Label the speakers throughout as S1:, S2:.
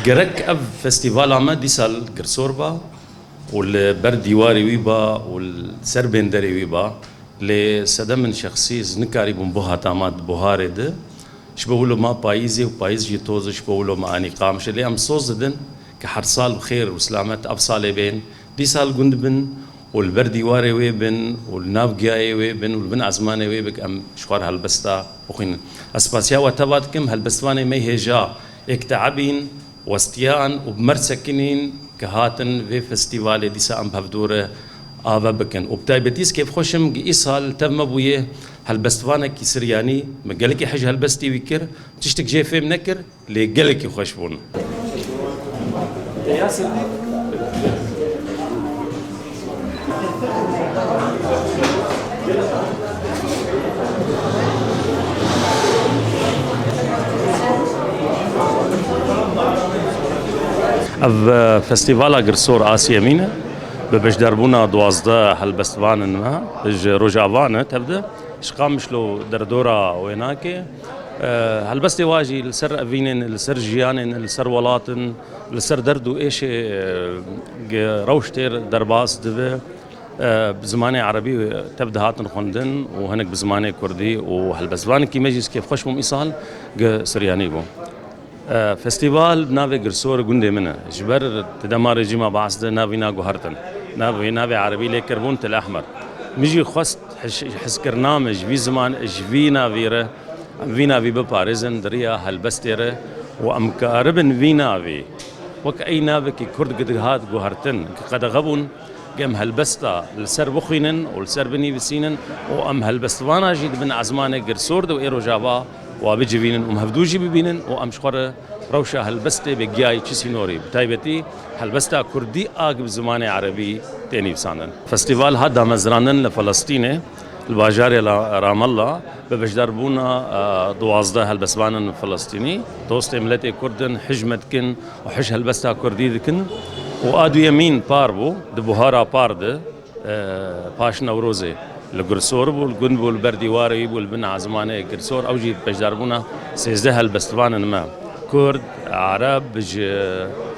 S1: جرك أب فستيفال عما دي سال قرصوربا والبردي واري ويبا والسربندري ويبا لسدمن شخصيز نكاري بمبوها تامات بوهاري ده شبهولو ما بايزي وبايز جيتوز شبهولو ما اني قامش اللي ام صوز دن كحرصال بخير وسلامت ابصالي بين دي سال قندبن والبردي واري ويبن والنافجاي ويبن والبن عزماني ويبك ام شخار هالبستا وخين اسباسيا وتبات كم هالبستواني مي هيجا اكتعبين واستيان وبمرسكنين كهاتن في فستيفال دي سام بهفدوره آوا بكن وبتايبتيس كيف خوشم إيصال تم بويه هالبستوانة كي سرياني مقالك حاجة هالبستي ويكر تشتك جاي فيه منكر لقالك خوش بون اف فستيفال قرصور آسيا مينا ببش دربونا دوازده هالبستوان انها رجعوانه تبدا شقامش له دردورا ويناكي هالبستي واجي لسر افينن لسر جيانن لسر ولاتن لسر دردو ايش روشتير درباس دبه بزمانه عربي تبدا هاتن خوندن وهنك بزمانه كردي وهالبستوان كي مجلس كيف خشمهم ايصال سرياني بو فستيفال نافي قرصور قندي منه جبر تدمار جيما بعصد نافي ناقو هرتن نافي عربي لي كربون تل احمر ميجي خست حس كرنامج في زمان جفي نافيره في نافي بباريزن دريا هالبستيره وام كاربن في نافي وك اي نافي كي كرد قد هات جو هرتن قد غبون قام هالبستا لسر بخينن ولسر بني بسينن وام هالبستوانا جيد بن عزمانه قرصور دو ايرو جابا وابيجي بينن ومهفدوجي ببينن وامشخره روشة هالبستي بجاي تشيسينوري بتايبتي هالبستا كردي آقب زمان عربي تاني بسانن فستيفال هذا مزرانن لفلسطين الباجاري رام الله ببش دربونا دوازده هالبسوانن فلسطيني دوست ملتي كردن حجمتكن وحش هالبستا كردي ذكن وادو يمين باربو دبوهارا بارد باش نوروزي القرصور والقنب والبردي واري والبن عزمانه قرصور اوجي بش دربونا سيزده هالبستوان ما كرد عرب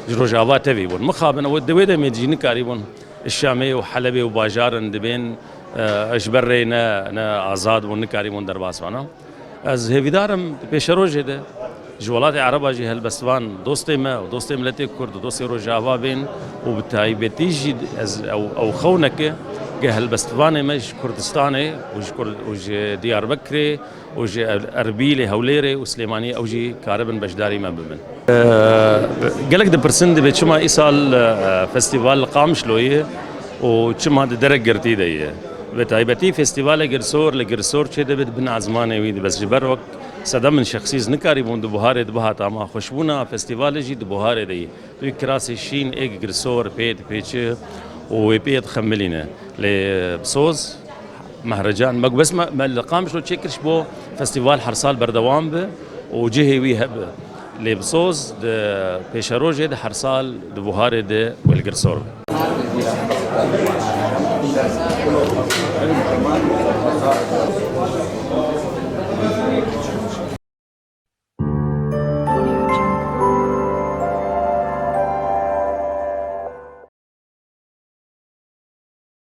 S1: رجاوات تبيبون مخابنا ودويدا ميجي نكاريبون الشامي وحلبي وباجار دبين اجبري نا ازاد ونكاريبون درباسوانا از هيفيدارم بيشروج ده جوالات عربا جي هالبستوان دوستي ما ودوستي ملتي كرد ودوستي رجاوا بين وبتاي بتيجي او خونك هالبستواني مش كردستاني وج ديار بكري وج اربيلي هوليري وسليماني اوجي كاربن بشداري ما بمن قالك ده برسند بتشما ايصال فستيفال قامش لويه وتشما درج قرتي ديه بتايبتي فستيفال قرصور لقرصور كده بن عزماني ويد بس جبر وقت صدام من شخصيز نكاري بون بوهاري دبها تاما خوشبونا فستيفال جي بوهاري دي تو كراسي شين ايج قرصور بيت بيتش وبيت خملينا لبصوز مهرجان ما بس ما اللي قام شلون تشكرش بو فستيفال حرصال بردوام به وجهي ويهب لبصوز بيشاروجي ده حرصال دبوهاري ده والقرصور